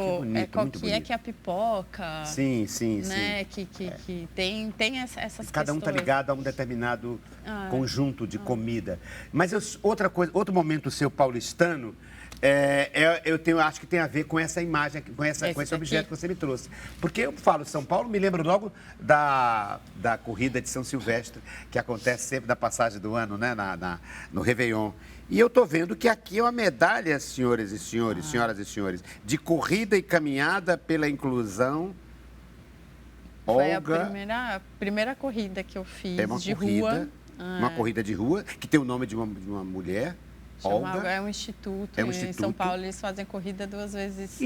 qual que é, que é a pipoca. Sim. Né? Que tem essas questões. Cada um está ligado a um determinado conjunto de comida. Mas outro momento seu paulistano, acho que tem a ver com essa imagem, com esse objeto que você me trouxe. Porque eu falo São Paulo, me lembro logo da corrida de São Silvestre, que acontece sempre na passagem do ano, né, no Réveillon. E eu estou vendo que aqui é uma medalha, senhoras e senhores, de corrida e caminhada pela inclusão. Foi Olga, a primeira corrida que eu fiz de corrida, rua. Uma corrida de rua, que tem o nome de uma mulher. Olga. É um instituto. Em São Paulo eles fazem corrida 2 vezes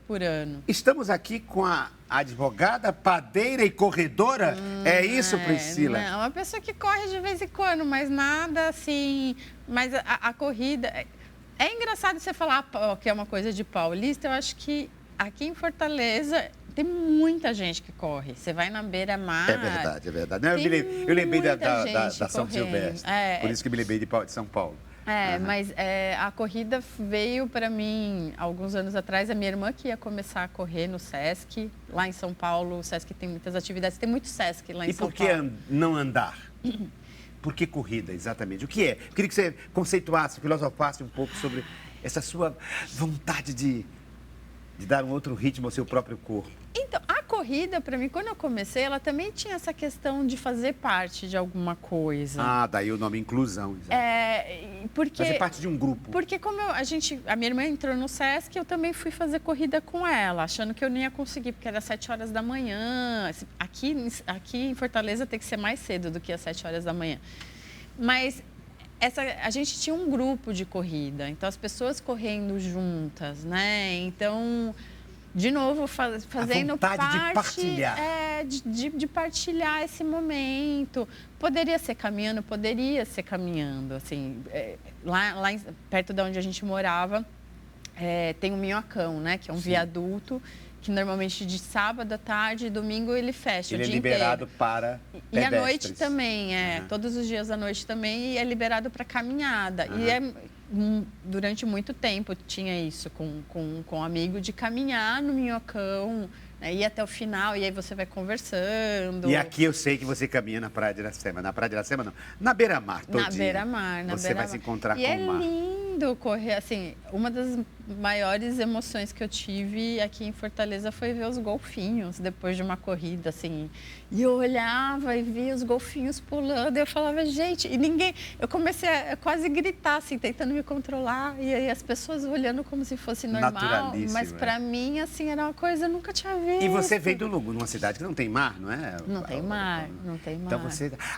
por ano. Estamos aqui com a advogada, padeira e corredora? É isso, Priscila? Não, uma pessoa que corre de vez em quando, mas nada assim... Mas a corrida... É engraçado você falar que é uma coisa de paulista. Eu acho que aqui em Fortaleza tem muita gente que corre. Você vai na beira-mar... É verdade. Não, eu lembrei da São Silvestre. Por isso que me lembrei de São Paulo. Mas a corrida veio para mim alguns anos atrás. A minha irmã que ia começar a correr no Sesc, lá em São Paulo. O Sesc tem muitas atividades, tem muito Sesc lá em São Paulo. E por que não andar? Por que corrida, exatamente? O que é? Eu queria que você conceituasse, filosofasse um pouco sobre essa sua vontade de dar um outro ritmo ao seu próprio corpo. Então, a corrida, para mim, quando eu comecei, ela também tinha essa questão de fazer parte de alguma coisa. Daí o nome inclusão. Fazer parte de um grupo. Porque como a minha irmã entrou no Sesc, eu também fui fazer corrida com ela, achando que eu não ia conseguir, porque era 7 horas da manhã. Aqui em Fortaleza tem que ser mais cedo do que às 7 horas da manhã. Mas a gente tinha um grupo de corrida, então as pessoas correndo juntas, né? Então... De novo, fazendo parte de partilhar. De partilhar esse momento. Poderia ser caminhando, assim. Lá perto de onde a gente morava, tem um minhocão, né? Que é um viaduto, que normalmente de sábado à tarde e domingo ele fecha o dia inteiro. Ele é liberado para pedestres. E à noite também, todos os dias à noite também, e é liberado para caminhada. Durante muito tempo tinha isso com um amigo, de caminhar no minhocão, né, ir até o final, e aí você vai conversando. E aqui eu sei que você caminha na Praia de Iracema. Na Praia de Iracema, não. Na beira-mar, todo dia. Na beira-mar. Você vai se encontrar com o mar. E é lindo correr, assim, uma das maiores emoções que eu tive aqui em Fortaleza foi ver os golfinhos depois de uma corrida, assim. E eu olhava e via os golfinhos pulando, e eu falava, gente, e ninguém... Eu comecei a quase gritar, assim, tentando me controlar, e aí as pessoas olhando como se fosse normal. Mas para mim, assim, era uma coisa que eu nunca tinha visto. E você veio do Lugo, numa cidade que não tem mar, não é? Não tem mar. Então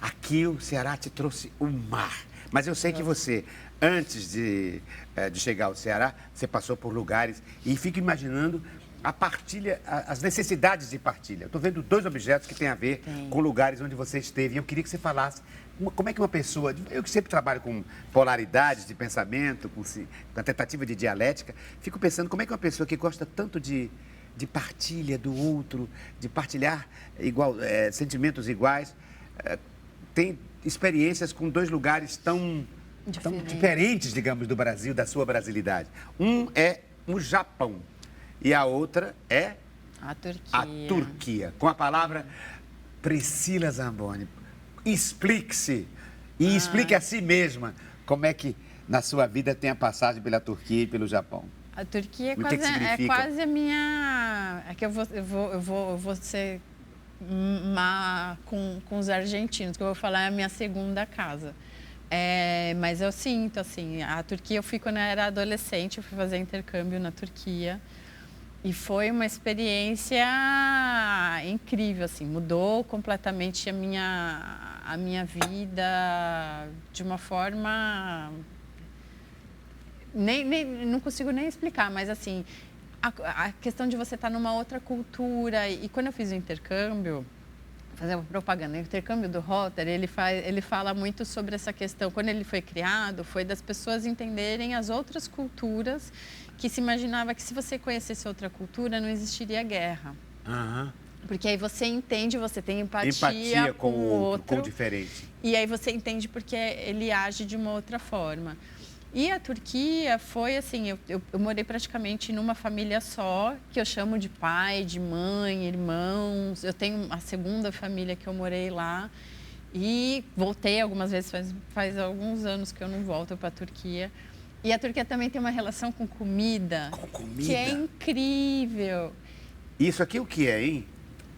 aqui o Ceará te trouxe o mar. Mas eu sei que você, antes de chegar ao Ceará, você passou por lugares e fico imaginando a partilha, as necessidades de partilha. Eu estou vendo 2 objetos que têm a ver com lugares onde você esteve. E eu queria que você falasse como é que uma pessoa... Eu que sempre trabalho com polaridades de pensamento, com a tentativa de dialética, fico pensando como é que uma pessoa que gosta tanto de partilha do outro, de partilhar sentimentos iguais... tem experiências com dois lugares tão diferentes, digamos, do Brasil, da sua brasilidade. Um é o Japão e a outra é A Turquia. a Turquia. Com a palavra Priscila Zamboni, explique-se e explique a si mesma como é que na sua vida tem a passagem pela Turquia e pelo Japão. A Turquia O que que significa? é quase a minha... É que eu vou ser má com os argentinos, que eu vou falar é a minha segunda casa. Mas eu sinto, assim, a Turquia eu fui quando eu era adolescente, eu fui fazer intercâmbio na Turquia. E foi uma experiência incrível, assim, mudou completamente a minha vida de uma forma... não consigo nem explicar, mas assim, a questão de você estar numa outra cultura. E quando eu fiz o intercâmbio, fazer uma propaganda, o intercâmbio do Rotary, ele fala muito sobre essa questão. Quando ele foi criado, foi das pessoas entenderem as outras culturas, que se imaginava que se você conhecesse outra cultura, não existiria guerra. Aham. Porque aí você entende, você tem empatia Com o outro. com o diferente. E aí você entende porque ele age de uma outra forma. E a Turquia foi assim, eu morei praticamente numa família só, que eu chamo de pai, de mãe, irmãos. Eu tenho a segunda família que eu morei lá. E voltei algumas vezes, faz alguns anos que eu não volto para a Turquia. E a Turquia também tem uma relação com comida, que é incrível. Isso aqui o que é, hein?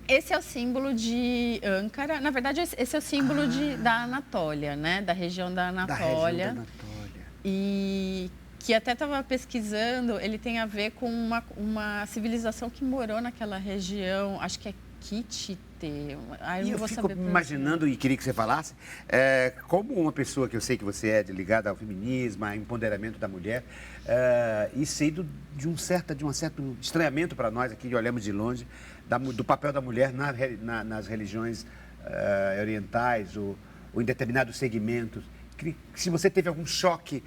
Esse é o símbolo de Ankara. Na verdade, esse é o símbolo da Anatólia, né? Da região da Anatólia. Da região da Anatólia. E que até estava pesquisando, ele tem a ver com uma civilização que morou naquela região, acho que é Kitite. E eu fico imaginando, e queria que você falasse, como uma pessoa que eu sei que você é ligada ao feminismo, ao empoderamento da mulher, isso aí de um certo estranhamento para nós aqui, que olhamos de longe, do papel da mulher nas religiões orientais ou em determinados segmentos. Se você teve algum choque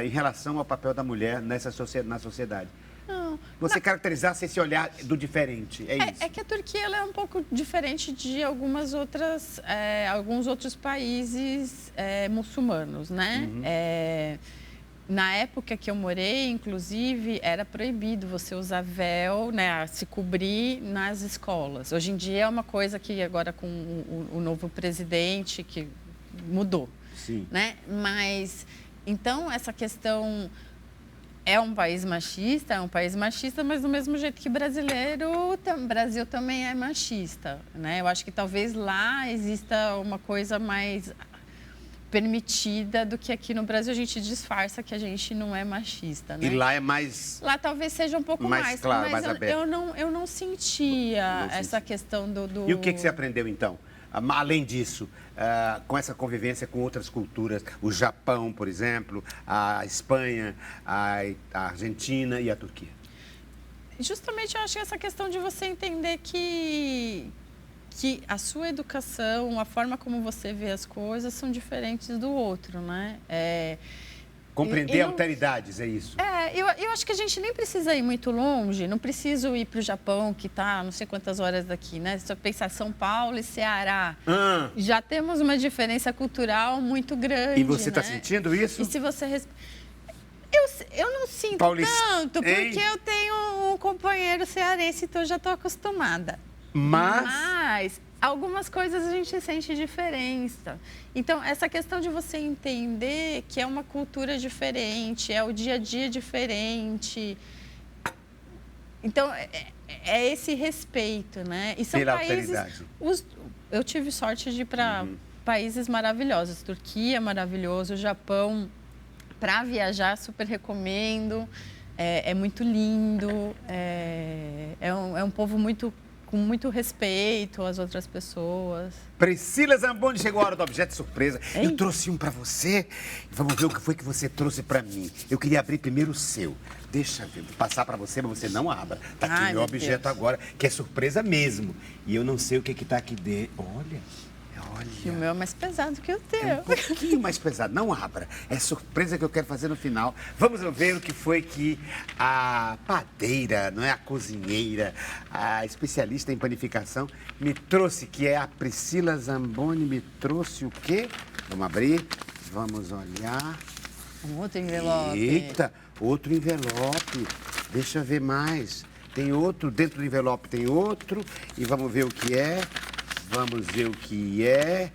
em relação ao papel da mulher na sociedade. Não. Você caracterizasse esse olhar do diferente, é isso? É que a Turquia ela é um pouco diferente de alguns outros países muçulmanos, né? Uhum. Na época que eu morei, inclusive, era proibido você usar véu, né, se cobrir nas escolas. Hoje em dia é uma coisa que agora com o novo presidente que mudou. Sim. Né? Mas, então, essa questão é um país machista, mas do mesmo jeito que o Brasil também é machista, né? Eu acho que talvez lá exista uma coisa mais permitida do que aqui no Brasil. A gente disfarça que a gente não é machista, né? E lá é mais... Lá talvez seja um pouco mais, claro, mas mais aberto. eu não sentia essa questão do... E o que você aprendeu, então? Além disso, com essa convivência com outras culturas, o Japão, por exemplo, a Espanha, a Argentina e a Turquia. Justamente eu acho que essa questão de você entender que a sua educação, a forma como você vê as coisas são diferentes do outro, né? Compreender alteridades, é isso? Eu acho que a gente nem precisa ir muito longe, não preciso ir para o Japão, que está não sei quantas horas daqui, né? Se eu pensar São Paulo e Ceará, já temos uma diferença cultural muito grande. E você está né? sentindo isso? E se você... Eu não sinto tanto, porque eu tenho um companheiro cearense, então eu já estou acostumada. Mas algumas coisas a gente sente diferença. Então, essa questão de você entender que é uma cultura diferente, é o dia a dia diferente. Então, é esse respeito, né? E são pela países... alteridade. Eu tive sorte de ir para países maravilhosos. Turquia, maravilhoso. Japão, para viajar, super recomendo. É muito lindo. É um povo com muito respeito às outras pessoas. Priscila Zamboni, chegou a hora do objeto surpresa. Ei. Eu trouxe um para você. Vamos ver o que foi que você trouxe para mim. Eu queria abrir primeiro o seu. Deixa eu passar para você, mas você não abra. Tá aqui meu objeto agora, que é surpresa mesmo. E eu não sei o que está aqui dentro. Olha, E o meu é mais pesado que o teu. É um pouquinho mais pesado. Não abra. É surpresa que eu quero fazer no final. Vamos ver o que foi que a padeira, não é a cozinheira, a especialista em panificação, me trouxe, que é a Priscila Zamboni, me trouxe o quê? Vamos abrir, vamos olhar. Um outro envelope. Eita, outro envelope. Deixa eu ver mais. Tem outro, dentro do envelope tem outro. E vamos ver o que é. Vamos ver o que é.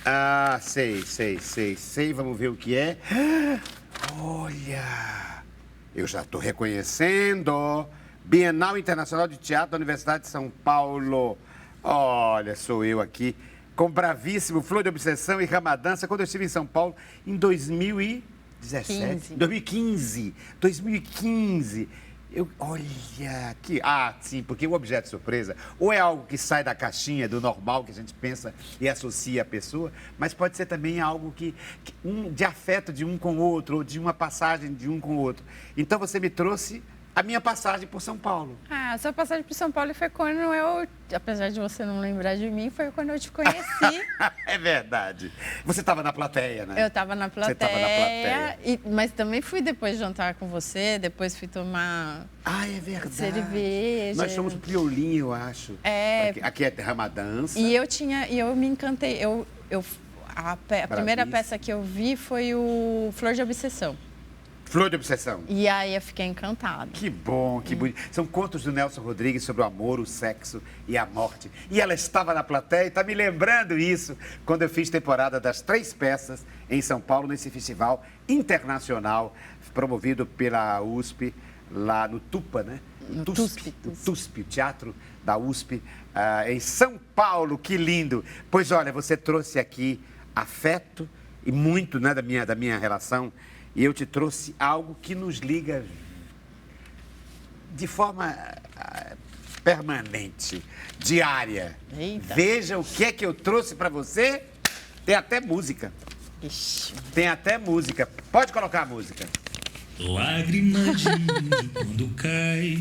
Ah, sei. Vamos ver o que é. Olha, eu já estou reconhecendo. Bienal Internacional de Teatro da Universidade de São Paulo. Olha, sou eu aqui, com Bravíssimo, Flor de Obsessão e Ramadança, quando eu estive em São Paulo em 2017. 2015. Olha aqui. Ah, sim, porque o objeto surpresa ou é algo que sai da caixinha do normal que a gente pensa e associa à pessoa, mas pode ser também algo de afeto de um com o outro, ou de uma passagem de um com o outro. Então você me trouxe a minha passagem por São Paulo. A sua passagem por São Paulo foi quando eu, apesar de você não lembrar de mim, foi quando eu te conheci. É verdade. Você estava na plateia, né? Eu estava na plateia. Você estava na plateia. Mas também fui depois jantar com você, depois fui tomar é verdade. cerveja. Nós somos Priolinho, eu acho. Aqui é Ramadança. E eu me encantei. A primeira peça que eu vi foi o Flor de Obsessão. Flor de Obsessão. E aí eu fiquei encantada. Que bom, que bonito. São contos do Nelson Rodrigues sobre o amor, o sexo e a morte. E ela estava na plateia e está me lembrando isso quando eu fiz temporada das 3 peças em São Paulo, nesse festival internacional promovido pela USP, lá no Tupa, né? No TUSP, o Teatro da USP, em São Paulo. Que lindo. Pois olha, você trouxe aqui afeto e muito, né, da minha relação. E eu te trouxe algo que nos liga de forma permanente, diária. Eita. Veja o que é que eu trouxe para você. Tem até música. Ixi. Tem até música. Pode colocar a música. Lágrima de índio quando cai,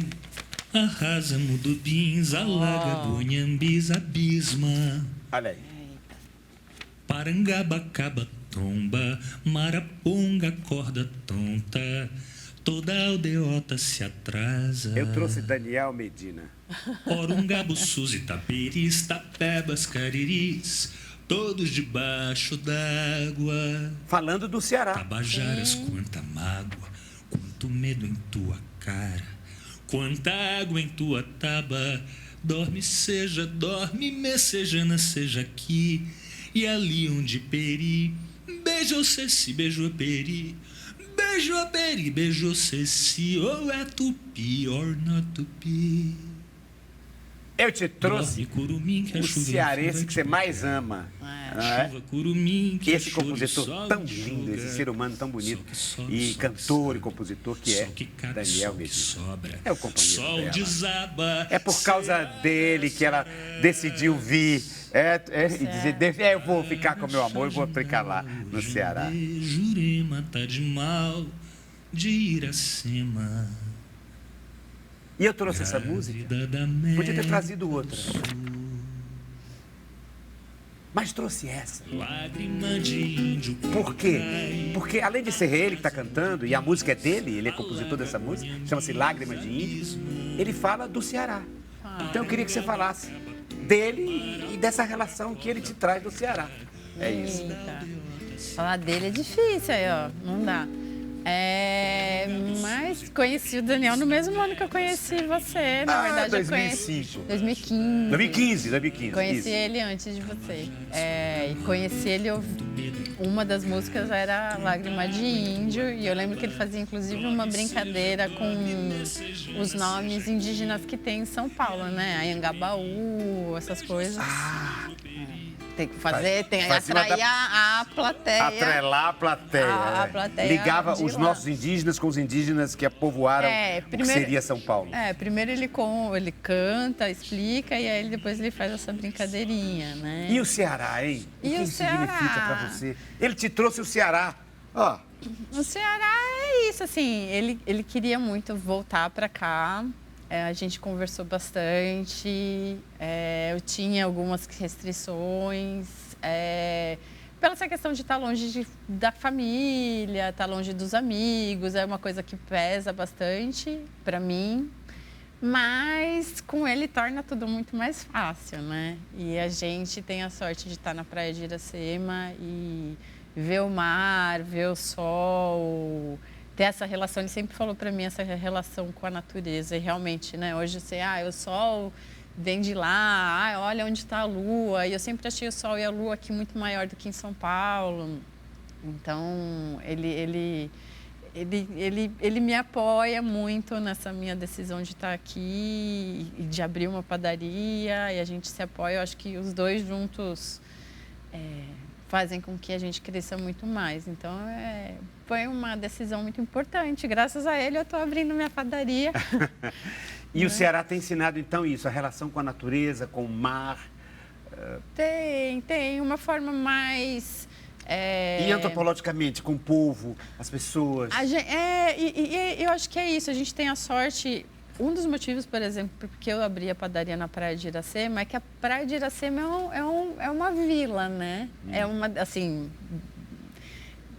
arrasa mudubins, alaga bonhambis, abisma. Olha aí. Parangabacaba tomba, Maraponga corda tonta, toda aldeota se atrasa. Eu trouxe Daniel Medina. Orungabo, Suzy, Taperis, Tapebas, Cariris, todos debaixo d'água. Falando do Ceará. Tabajaras, quanta mágoa, quanto medo em tua cara, quanta água em tua taba. Dorme, messejana, seja aqui e ali onde peri. Beijou Ceci, beijou Peri, beijou Peri, beijou Ceci, ou é tupi, or not tupi. Eu te trouxe Curumim, o cearense que você mais ama. Não é? Chuva, curumim, que Esse compositor tão lindo, esse ser humano tão bonito, e cantor e compositor que é Daniel Medina. É o companheiro sol dela. desaba. É por causa dele que ela decidiu vir e dizer, eu vou ficar com meu amor e vou ficar lá no Ceará. Jurema tá de mal de Iracema. E eu trouxe essa música, podia ter trazido outra, mas trouxe essa. Lágrima de índio. Por quê? Porque além de ser ele que está cantando, e a música é dele, ele é compositor dessa música, chama-se Lágrima de Índio, ele fala do Ceará. Então eu queria que você falasse dele e dessa relação que ele te traz do Ceará. É isso. Eita. Falar dele é difícil aí, ó. Não dá. Mas conheci o Daniel no mesmo ano que eu conheci você. Na verdade, 2005. eu conheci 2015. 2015. Conheci isso. ele antes de você. E conheci ele, uma das músicas era Lágrima de Índio, e eu lembro que ele fazia inclusive uma brincadeira com os nomes indígenas que tem em São Paulo, né? Anhangabaú, essas coisas. Tem que fazer, tem que atrair a plateia. Atrelar a plateia. A plateia ligava de os lá. nossos indígenas com os indígenas que povoaram o que seria São Paulo. Primeiro ele canta, explica, e aí depois ele faz essa brincadeirinha, né? E o Ceará, hein? O que significa para você? Ele te trouxe o Ceará. Ó. O Ceará é isso, assim, ele queria muito voltar para cá. A gente conversou bastante, eu tinha algumas restrições, pela essa questão de estar longe da família, estar longe dos amigos, é uma coisa que pesa bastante para mim, mas com ele torna tudo muito mais fácil, né? E a gente tem a sorte de estar na praia de Iracema e ver o mar, ver o sol, ter essa relação. Ele sempre falou para mim essa relação com a natureza. E realmente, né? Hoje você, o sol vem de lá, olha onde está a lua. E eu sempre achei o sol e a lua aqui muito maior do que em São Paulo. Então, ele me apoia muito nessa minha decisão de estar aqui e de abrir uma padaria. E a gente se apoia. Eu acho que os dois juntos fazem com que a gente cresça muito mais. Então, foi uma decisão muito importante. Graças a ele, eu estou abrindo minha padaria. E o Ceará tem ensinado, então, isso, a relação com a natureza, com o mar? Tem uma forma mais... E antropologicamente, com o povo, as pessoas? Eu acho que é isso. A gente tem a sorte... Um dos motivos, por exemplo, porque eu abri a padaria na Praia de Iracema é que a Praia de Iracema é uma vila, né? É uma, assim...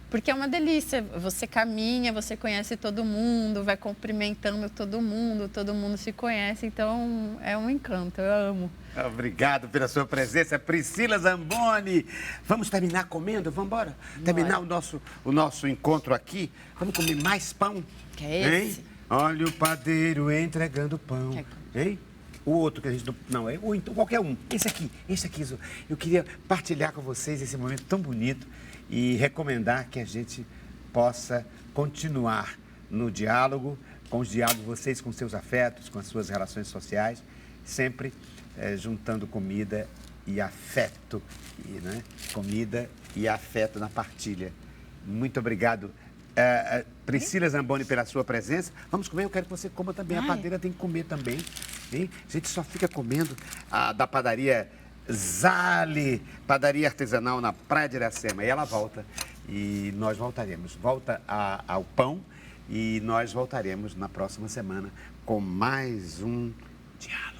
Porque é uma delícia. Você caminha, você conhece todo mundo, vai cumprimentando todo mundo se conhece. Então, é um encanto, eu amo. Obrigado pela sua presença, Priscila Zamboni. Vamos terminar comendo? Vamos embora? Terminar o nosso encontro aqui? Vamos comer mais pão? Que é esse? Hein? Olha o padeiro entregando pão. Hein? O outro que a gente não é, ou então qualquer um. Esse aqui. Eu queria partilhar com vocês esse momento tão bonito e recomendar que a gente possa continuar no diálogo, com os diálogos vocês com seus afetos, com as suas relações sociais, sempre juntando comida e afeto, né? Comida e afeto na partilha. Muito obrigado, Priscila Zamboni, pela sua presença. Vamos comer, eu quero que você coma também. A padeira tem que comer também. Hein? A gente só fica comendo da padaria Zale, padaria artesanal na Praia de Iracema. E ela volta e nós voltaremos. Volta ao pão e nós voltaremos na próxima semana com mais um diálogo.